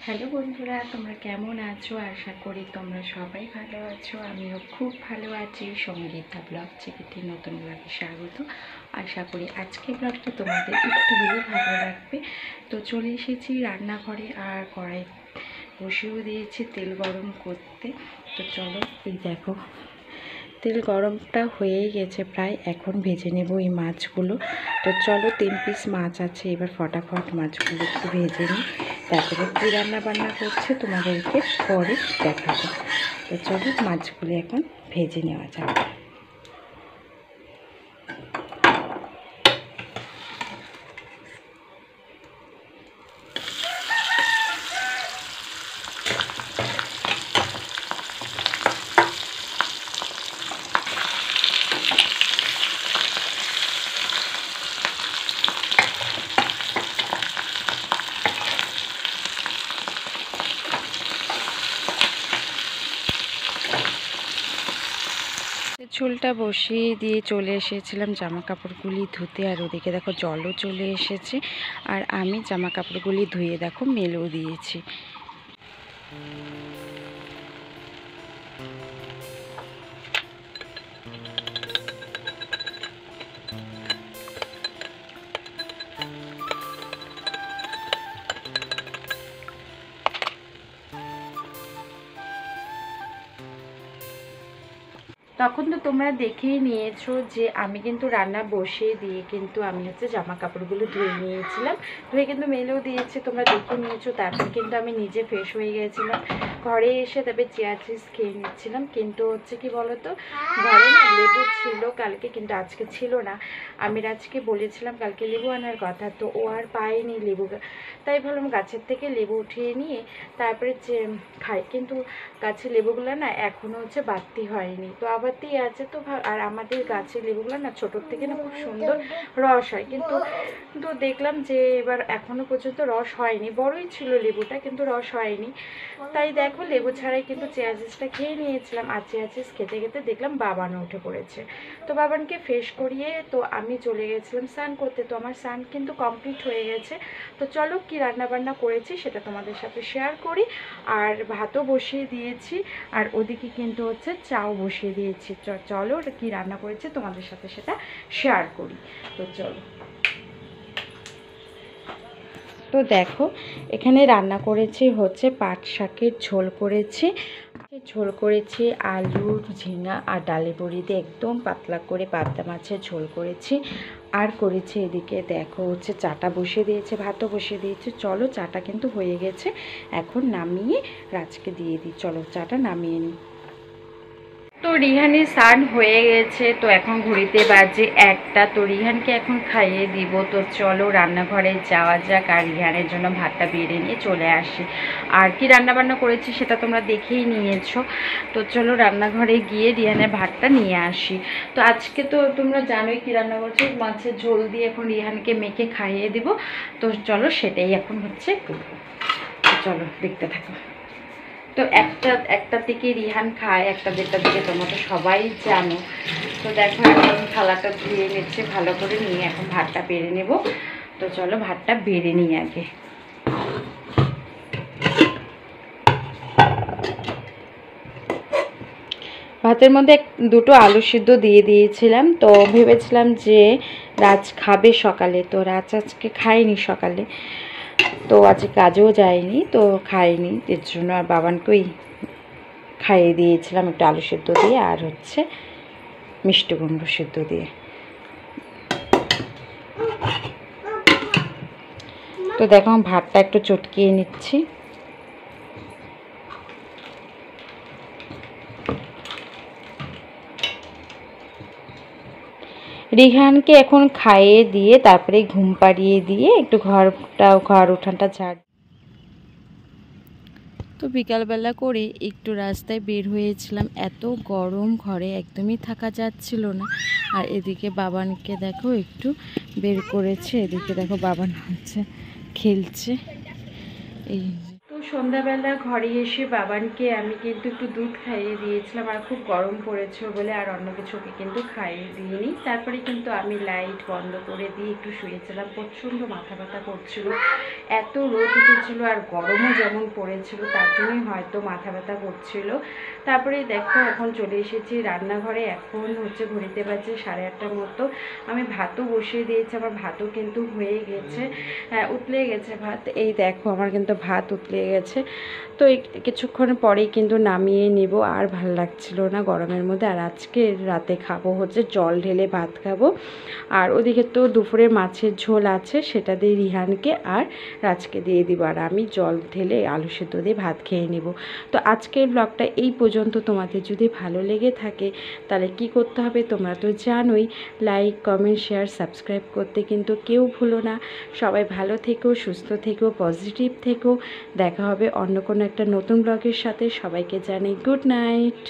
Hello বন্ধুরা, তোমরা কেমন আছো? আশা করি তোমরা সবাই ভালো আছো। আমিও খুব ভালো আছি। সঙ্গীতা ব্লগ চ্যানেলটি নতুন ব্লগে স্বাগত। আশা করি আজকে ব্লগটা তোমাদের একটু হলেও ভালো লাগবে। তো চলে এসেছি রান্নাঘরে, আর কড়াই বসিয়েও দিয়েছি তেল গরম করতে। তো চলো, এই দেখো তেল গরমটা হয়েই গেছে প্রায়। এখন ভেজে নেব এই মাছগুলো। তো চলো, 3 পিস মাছ আছে, এবার ফটাফট মাছগুলো একটু ভেজে নিই। তারপরে কী রান্না বান্না করছে তোমাদেরকে পরে দেখাবো। তো চলো, মাছগুলো এখন ভেজে নেওয়া যাবে। ঝোলটা বসিয়ে দিয়ে চলে এসেছিলাম জামা কাপড়গুলি ধুতে, আর ওদিকে দেখো জলও চলে এসেছে। আর আমি জামা কাপড়গুলি ধুয়ে দেখো মেলেও দিয়েছি। তখন তো তোমরা দেখেই নিয়েছো যে আমি কিন্তু রান্না বসিয়ে দিয়ে কিন্তু আমি হচ্ছে জামা কাপড়গুলো ধুয়ে নিয়েছিলাম, ধুয়ে কিন্তু মেলেও দিয়েছি, তোমরা দেখে নিয়েছো। তারপর কিন্তু আমি নিজে ফ্রেশ হয়ে গেছিলাম, ঘরে এসে তবে চেয়ার চিজ খেয়ে নিচ্ছিলাম। কিন্তু হচ্ছে কি বলতো, ঘরে না লেবু ছিল কালকে, কিন্তু আজকে ছিল না। আমি আজকে বলেছিলাম কালকে লেবু আনার কথা, তো ও আর পায়নি লেবু, তাই ভাবলাম গাছের থেকে লেবু উঠিয়ে নিয়ে তারপরে যে খাই। কিন্তু গাছের লেবুগুলো না এখনও হচ্ছে বাড়তি হয়নি, তো আবারতি আছে। তো আর আমাদের গাছের লেবুগুলো না ছোটোর থেকে না খুব সুন্দর রস হয়, কিন্তু দেখলাম যে এবার এখনও পর্যন্ত রস হয়নি। বড়ই ছিল লেবুটা, কিন্তু রস হয়নি। তাই দেখো লেবু ছাড়াই কিন্তু চেয়ার চিজটা খেয়ে নিয়েছিলাম। আর চেয়ার চিজ খেতে খেতে দেখলাম বাবানও উঠে পড়েছে। তো বাবানকে ফ্রেশ করিয়ে তো আমি চলে গেছিলাম স্নান করতে। তো আমার স্নান কিন্তু কমপ্লিট হয়ে গেছে। তো চলো, কি রান্না বান্না করেছি সেটা তোমাদের সাথে শেয়ার করি। আর ভাতও বসিয়ে দিয়েছি, আর ওদিকে কিন্তু হচ্ছে চাও বসিয়ে দিয়েছি। চলো, কি রান্না করেছি তোমাদের সাথে সেটা শেয়ার করি। তো চলো, তো দেখো এখানে রান্না করেছি হচ্ছে পাট শাকের ঝোল করেছি, আলু ঝিঙা আর ডালে বড়ি দিয়ে একদম পাতলা করে পাবদা মাছের ঝোল করেছি। আর করেছি এদিকে দেখো হচ্ছে চাটা বসিয়ে দিয়েছে, ভাতও বসিয়ে দিয়েছে। চলো, চাটা কিন্তু হয়ে গেছে, এখন নামিয়ে রাজকে দিয়ে দিই। চলো, চাটা নামিয়ে নিই। তো রিহানের স্নান হয়ে গেছে, তো এখন ঘড়িতে বাজে 1টা। তো রিহানকে এখন খাইয়ে দিব। তো চলো রান্নাঘরে যাওয়া যাক, আর রিহানের জন্য ভাতটা বেড়ে নিয়ে চলে আসি। আর কি রান্নাবান্না করেছি সেটা তোমরা দেখেই নিয়েছো। তো চলো রান্নাঘরে গিয়ে রিহানের ভাতটা নিয়ে আসি। তো আজকে তো তোমরা জানোই কি রান্না করছি, মাছের ঝোল দিয়ে এখন রিহানকে মেখে খাইয়ে দিব। তো চলো, সেটাই এখন হচ্ছে করবো। চলো দেখতে থাকো। তো একটা থেকে রিহান খায়, 1-1:30 দিকে, তোমরা তো সবাই জানো। তো দেখো এখন থালাটা ধুয়ে নিচ্ছে ভালো করে, নিয়ে এখন ভাতটা বেড়ে নেব। তো চলো ভাতটা বেড়ে নিই আগে। ভাতের মধ্যে 2টো আলু সিদ্ধ দিয়ে দিয়েছিলাম। তো ভেবেছিলাম যে রাজ খাবে সকালে, তো রাজ আজকে খায়নি সকালে, তো আজকে কাজেও যায়নি, তো খায়নি। এর জন্য আর বাবানকেই খাইয়ে দিয়েছিলাম একটু আলু সিদ্ধ দিয়ে, আর হচ্ছে মিষ্টি কুমড়ো সিদ্ধ দিয়ে। তো দেখো ভাতটা একটু চটকিয়ে নিচ্ছি। রিহানকে এখন খাইয়ে দিয়ে তারপরে ঘুম পাড়িয়ে দিয়ে একটু ঘর উঠানটা ঝাড়। তো বিকালবেলা করে একটু রাস্তায় বের হয়েছিলাম, এত গরম ঘরে একদমই থাকা যাচ্ছিল না। আর এদিকে বাবানকে দেখো একটু বের করেছে, এদিকে দেখো বাবান হচ্ছে খেলছে। এই তো সন্ধ্যাবেলা ঘরে এসে বাবানকে আমি কিন্তু একটু দুধ খাইয়ে দিয়েছিলাম, আর খুব গরম পড়েছে বলে আর অন্য কিছুকে কিন্তু খাইয়ে দিইনি। তারপরে কিন্তু আমি লাইট বন্ধ করে দিয়ে একটু শুয়েছিলাম, প্রচণ্ড মাথা ব্যথা করছিল, এত রোদ উঠেছিল আর গরমও যেমন পড়েছিল তার জন্যই হয়তো মাথা ব্যথা করছিল। তারপরে দেখো এখন চলে এসেছি রান্নাঘরে, এখন হচ্ছে ঘড়িতে বাজে 8:30টার মতো। আমি ভাতও বসিয়ে দিয়েছি, আমার ভাতও কিন্তু হয়ে গেছে, উতলে গেছে ভাত। এই দেখো আমার কিন্তু ভাত উতলে গেছে। তো কিছুক্ষণ পরেই কিন্তু নামিয়ে নিব, আর ভাল লাগছিল না গরমের মধ্যে। আর আজকে রাতে খাবো হচ্ছে জল ঢেলে ভাত খাবো। আর ওদিকে তো দুপুরে মাছের ঝোল আছে, সেটা দিয়ে রিহানকে আর রাজকে দিয়ে দিব, আর আমি জল ঢেলে আলু সেদ্ধ দিয়ে ভাত খেয়ে নিব। তো আজকের ব্লগটা এই পর্যন্ত। তোমাদের যদি ভালো লেগে থাকে তাহলে কি করতে হবে তোমরা তো জানোই, লাইক কমেন্ট শেয়ার সাবস্ক্রাইব করতে কিন্তু কেউ ভুলো না। সবাই ভালো থেকো, সুস্থ থেকো, পজিটিভ থেকো। দেখা হবে অন্য কোনো একটা নতুন ব্লগের সাথে। সবাইকে জানাই গুড নাইট।